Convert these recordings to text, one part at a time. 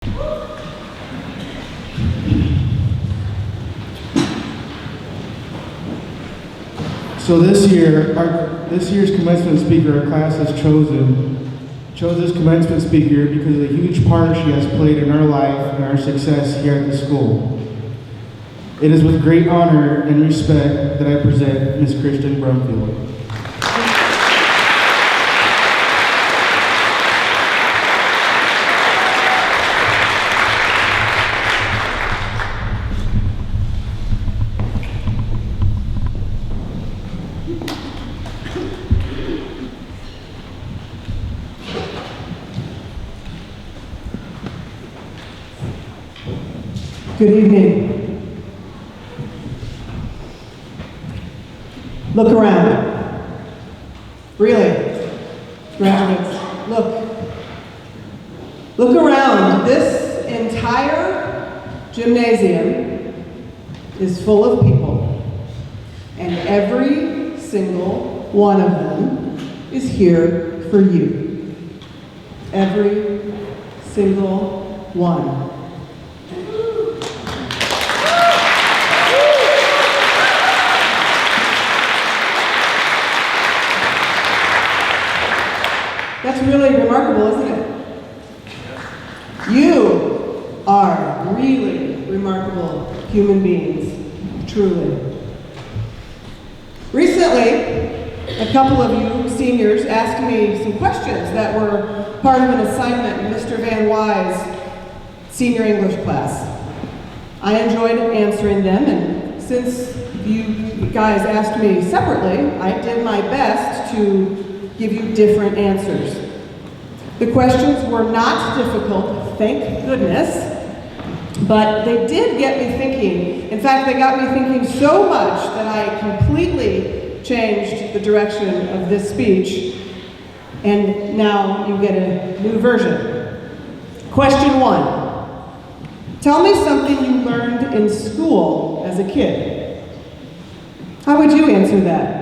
So this year's commencement speaker our class has chose this commencement speaker because of the huge part she has played in our life and our success here at the school. It is with great honor and respect that I present Ms. Kristen Brumfield. Good evening. Look around. Really, graduates, look. Look around. This entire gymnasium is full of people, and every single one of them is here for you. Every single one. That's really remarkable, isn't it? You are really remarkable human beings, truly. Recently, a couple of you seniors asked me some questions that were part of an assignment in Mr. Van Wy's senior English class. I enjoyed answering them, and since you guys asked me separately, I did my best to give you different answers. The questions were not difficult, thank goodness, but they did get me thinking. In fact, they got me thinking so much that I completely changed the direction of this speech, and now you get a new version. Question 1. Tell me something you learned in school as a kid. How would you answer that?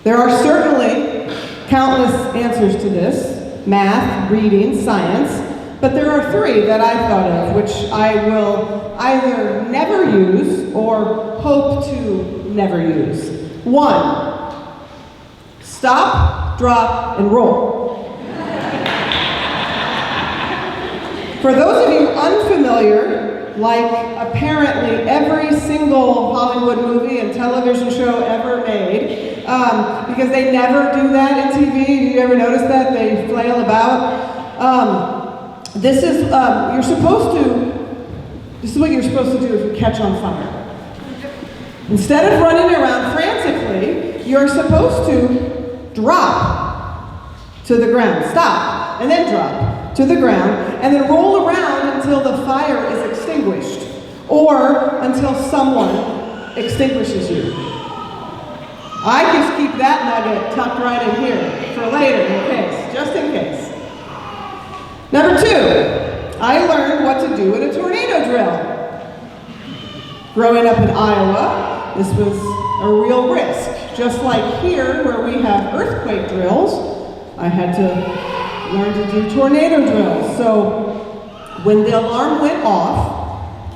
There are certainly countless answers to this: math, reading, science, but there are 3 that I thought of, which I will either never use or hope to never use. 1, stop, drop, and roll. For those of you unfamiliar, like apparently every single Hollywood movie and television show ever made, because they never do that in TV. You ever notice that? They flail about. This is what you're supposed to do if you catch on fire. Instead of running around frantically, you're supposed to drop to the ground. Stop, and then drop to the ground, and then roll around until the fire is extinguished, or until someone extinguishes you. I just keep that nugget tucked right in here for later, in case, just in case. Number 2, I learned what to do in a tornado drill. Growing up in Iowa, this was a real risk. Just like here, where we have earthquake drills, I had to learn to do tornado drills. So when the alarm went off,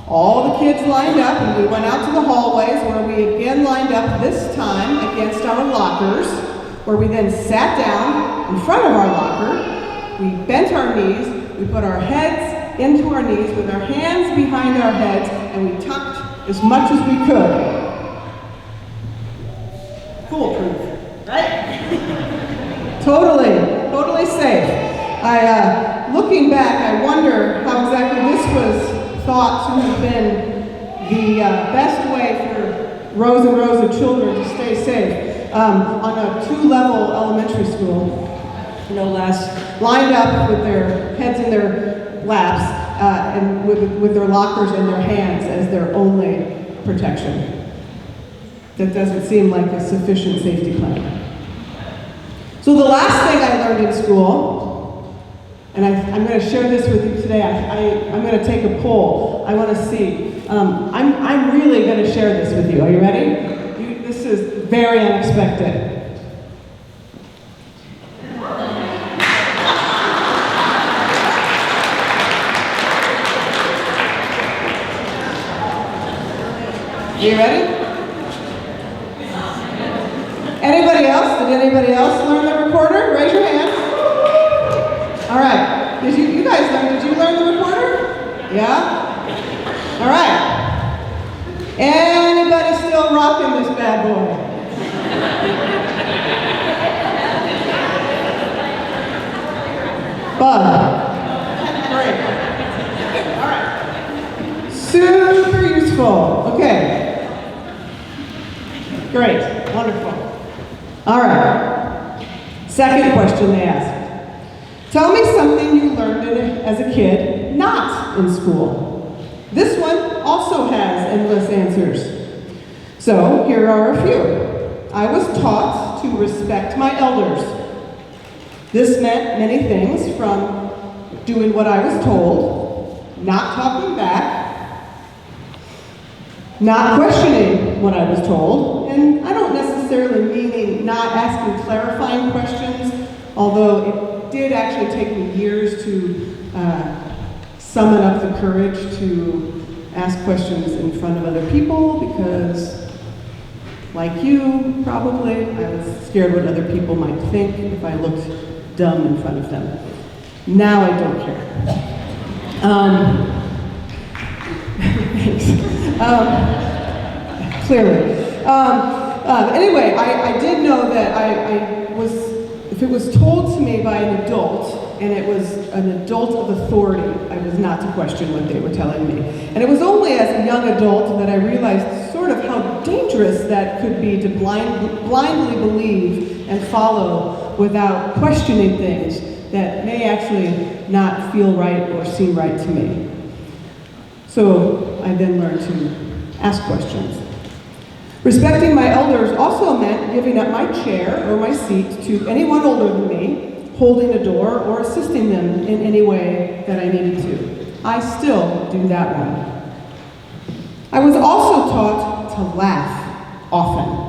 all the kids lined up, and we went out to the hallways, where we again lined up, this time against our lockers, where we then sat down in front of our locker. We bent our knees, we put our heads into our knees with our hands behind our heads, and we tucked as much as we could. Foolproof, right? Totally safe. Looking back, I wonder how exactly this was thought to have been the best way for rows and rows of children to stay safe. On a 2-level elementary school, no less, lined up with their heads in their laps and with their lockers in their hands as their only protection. That doesn't seem like a sufficient safety plan. So the last thing I learned in school, and I'm going to share this with you today. I'm going to take a poll. I want to see. I'm really going to share this with you. Are you ready? This is very unexpected. Are you ready? Anybody else? Did anybody else learn the recorder? Raise your hand. All right. Did you guys learn? Did you learn the recorder? Yeah? All right. Anybody still rocking this bad boy? Bug. Great. All right. Super useful. Okay. Great. Wonderful. All right. Second question they asked. Tell me something you learned as a kid not in school. This one also has endless answers. So here are a few. I was taught to respect my elders. This meant many things, from doing what I was told, not talking back, not questioning what I was told, and I don't necessarily mean not asking clarifying questions, although it did actually take me years to summon up the courage to ask questions in front of other people, because like you, probably, I was scared what other people might think if I looked dumb in front of them. Now I don't care. Thanks. Clearly. Anyway, I did know that I was, if it was told to me by an adult, and it was an adult of authority, I was not to question what they were telling me. And it was only as a young adult that I realized sort of how dangerous that could be, to blindly believe and follow without questioning things that may actually not feel right or seem right to me. So I then learned to ask questions. Respecting my elders also meant giving up my chair or my seat to anyone older than me, holding a door, or assisting them in any way that I needed to. I still do that one. I was also taught to laugh often.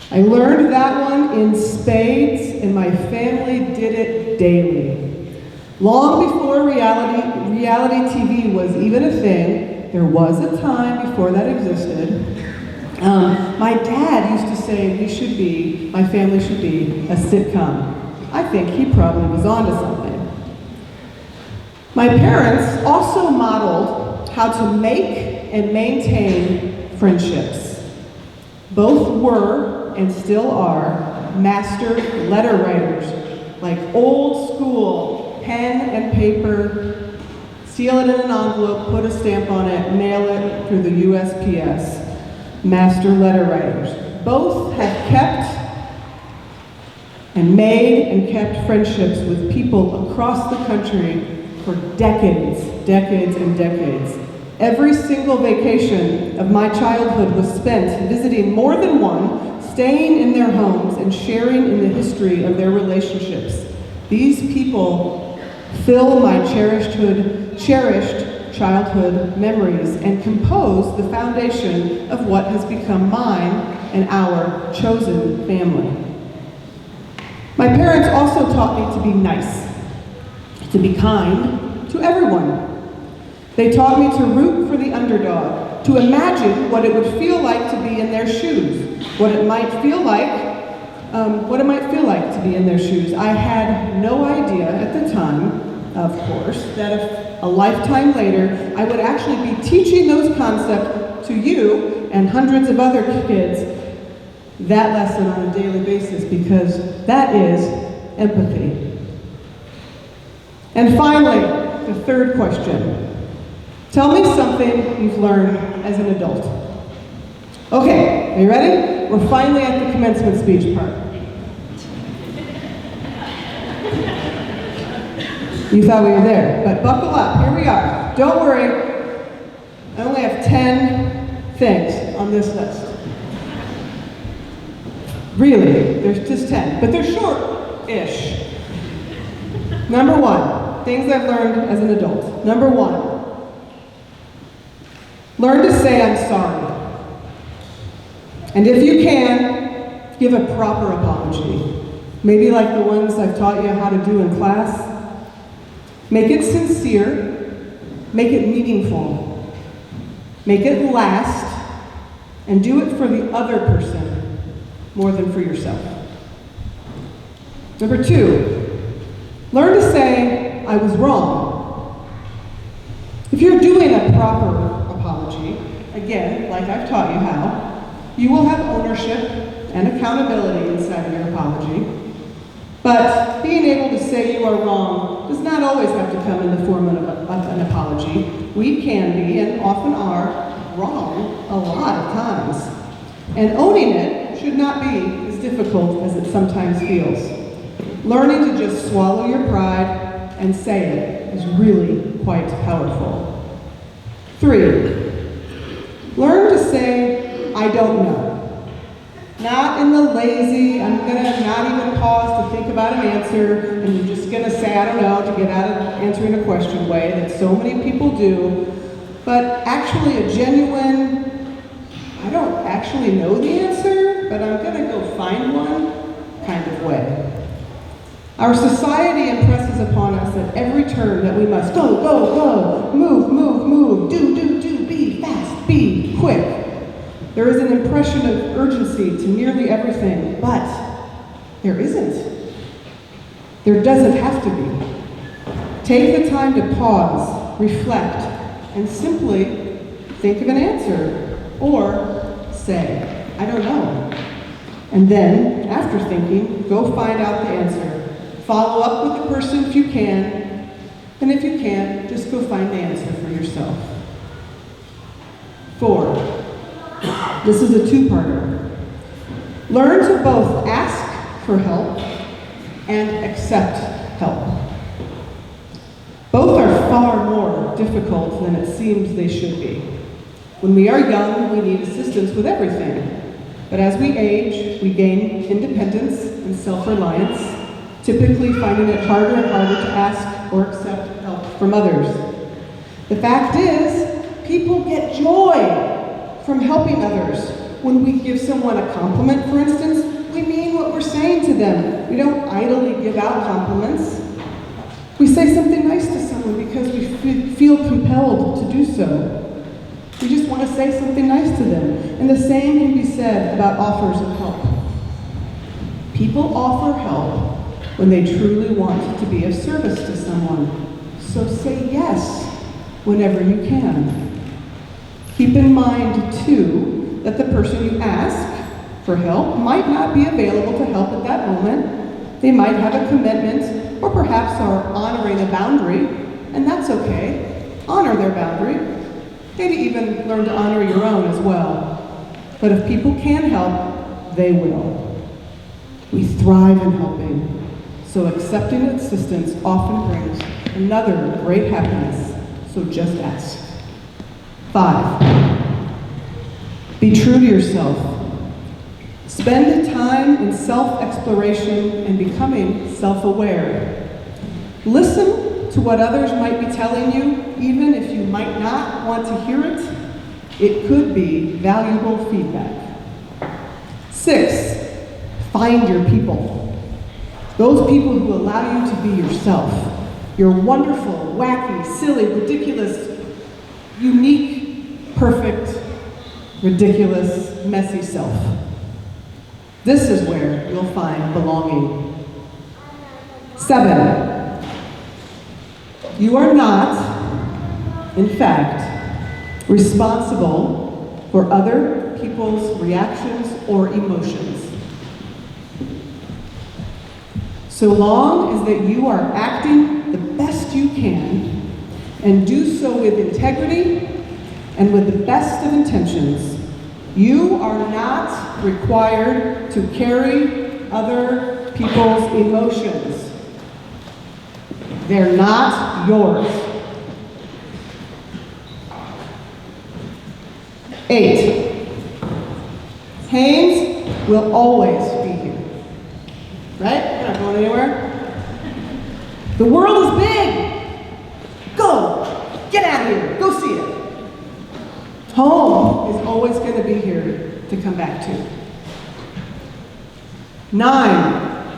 I learned that one in spades, and my family did it daily. Long before reality TV was even a thing, there was a time before that existed. My dad used to say my family should be a sitcom. I think he probably was onto something. My parents also modeled how to make and maintain friendships. Both were, and still are, master letter writers, like old school, pen and paper, seal it in an envelope, put a stamp on it, mail it through the USPS. Master letter writers. Both have kept and made and kept friendships with people across the country for decades and decades. Every single vacation of my childhood was spent visiting more than one, staying in their homes, and sharing in the history of their relationships. These people fill my cherished childhood memories and compose the foundation of what has become mine and our chosen family. My parents also taught me to be nice, to be kind to everyone. They taught me to root for the underdog, to imagine what it would feel like to be in their shoes, what it might feel like to be in their shoes. I had no idea at the time, of course, that if a lifetime later, I would actually be teaching those concepts to you and hundreds of other kids that lesson on a daily basis, because that is empathy. And finally, the third question. Tell me something you've learned as an adult. Okay, are you ready? We're finally at the commencement speech part. You thought we were there, but buckle up, here we are. Don't worry, I only have 10 things on this list. Really, there's just 10, but they're short-ish. Number one, things I've learned as an adult. Number one, learn to say I'm sorry. And if you can, give a proper apology. Maybe like the ones I've taught you how to do in class. Make it sincere, make it meaningful, make it last, and do it for the other person more than for yourself. Number 2, learn to say, I was wrong. If you're doing a proper apology, again, like I've taught you how, you will have ownership and accountability inside of your apology. But being able to say you are wrong does not always have to come in the form of an apology. We can be, and often are, wrong a lot of times. And owning it should not be as difficult as it sometimes feels. Learning to just swallow your pride and say it is really quite powerful. 3, learn to say, I don't know. Not in the lazy, I'm gonna not even pause to think about an answer, and you're just gonna say, I don't know, to get out of answering a question way that so many people do, but actually a genuine, I don't actually know the answer, but I'm gonna go find one kind of way. Our society impresses upon us at every turn that we must go, go, go, move, move, move, do, be fast, be quick. There is an impression of urgency to nearly everything, but there isn't. There doesn't have to be. Take the time to pause, reflect, and simply think of an answer, or say, I don't know. And then, after thinking, go find out the answer. Follow up with the person if you can, and if you can't, just go find the answer for yourself. 4, this is a 2-parter. Learn to both ask for help and accept help. Both are far more difficult than it seems they should be. When we are young, we need assistance with everything. But as we age, we gain independence and self-reliance, typically finding it harder and harder to ask or accept help from others. The fact is, people get joy from helping others. When we give someone a compliment, for instance, we mean what we're saying to them. We don't idly give out compliments. We say something nice to someone because we feel compelled to do so. We just want to say something nice to them. And the same can be said about offers of help. People offer help when they truly want to be of service to someone. So say yes whenever you can. Keep in mind, too, that the person you ask for help might not be available to help at that moment. They might have a commitment, or perhaps are honoring a boundary, and that's okay. Honor their boundary. Maybe even learn to honor your own as well. But if people can help, they will. We thrive in helping. So accepting assistance often brings another great happiness, so just ask. 5, be true to yourself. Spend time in self-exploration and becoming self-aware. Listen to what others might be telling you, even if you might not want to hear it. It could be valuable feedback. 6, find your people. Those people who allow you to be yourself. Your wonderful, wacky, silly, ridiculous, unique, perfect, ridiculous, messy self. This is where you'll find belonging. 7, you are not, in fact, responsible for other people's reactions or emotions. So long as that you are acting the best you can and do so with integrity and with the best of intentions, you are not required to carry other people's emotions. They're not yours. 8, Haines will always be here. Right? We're not going anywhere. The world is big. Go. Get out of here. Go see it. Home is always going to be here to come back to. 9,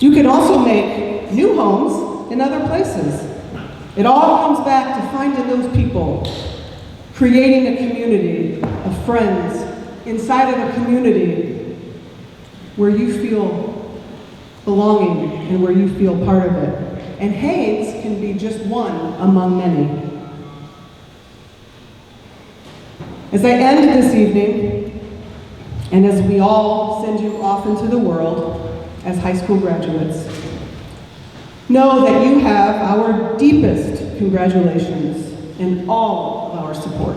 you can also make new homes in other places. It all comes back to finding those people creating a community of friends inside of a community where you feel belonging and where you feel part of it. And Haines can be just one among many. As I end this evening, and as we all send you off into the world as high school graduates, know that you have our deepest congratulations and all of our support.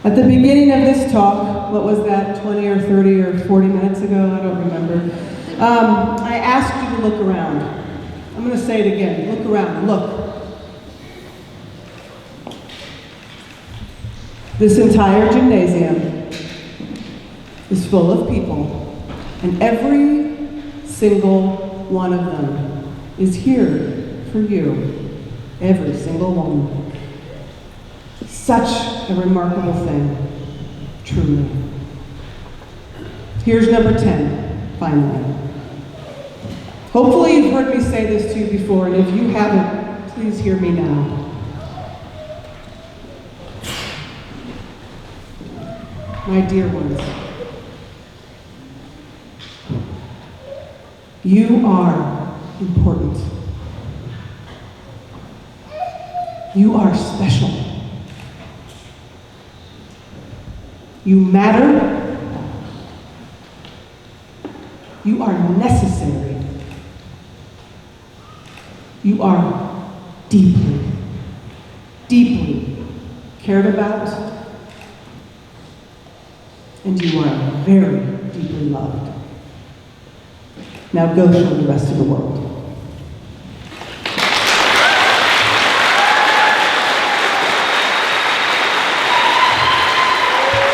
At the beginning of this talk, what was that, 20 or 30 or 40 minutes ago? I don't remember. I asked you to look around. I'm going to say it again. Look around. Look. This entire gymnasium is full of people, and every single one of them is here for you. Every single one. Such a remarkable thing, truly. Here's number 10, finally. Hopefully you've heard me say this to you before, and if you haven't, please hear me now. My dear ones, you are important. You are special. You matter. You are necessary. You are deeply, deeply cared about, and you are very deeply loved. Now go show the rest of the world.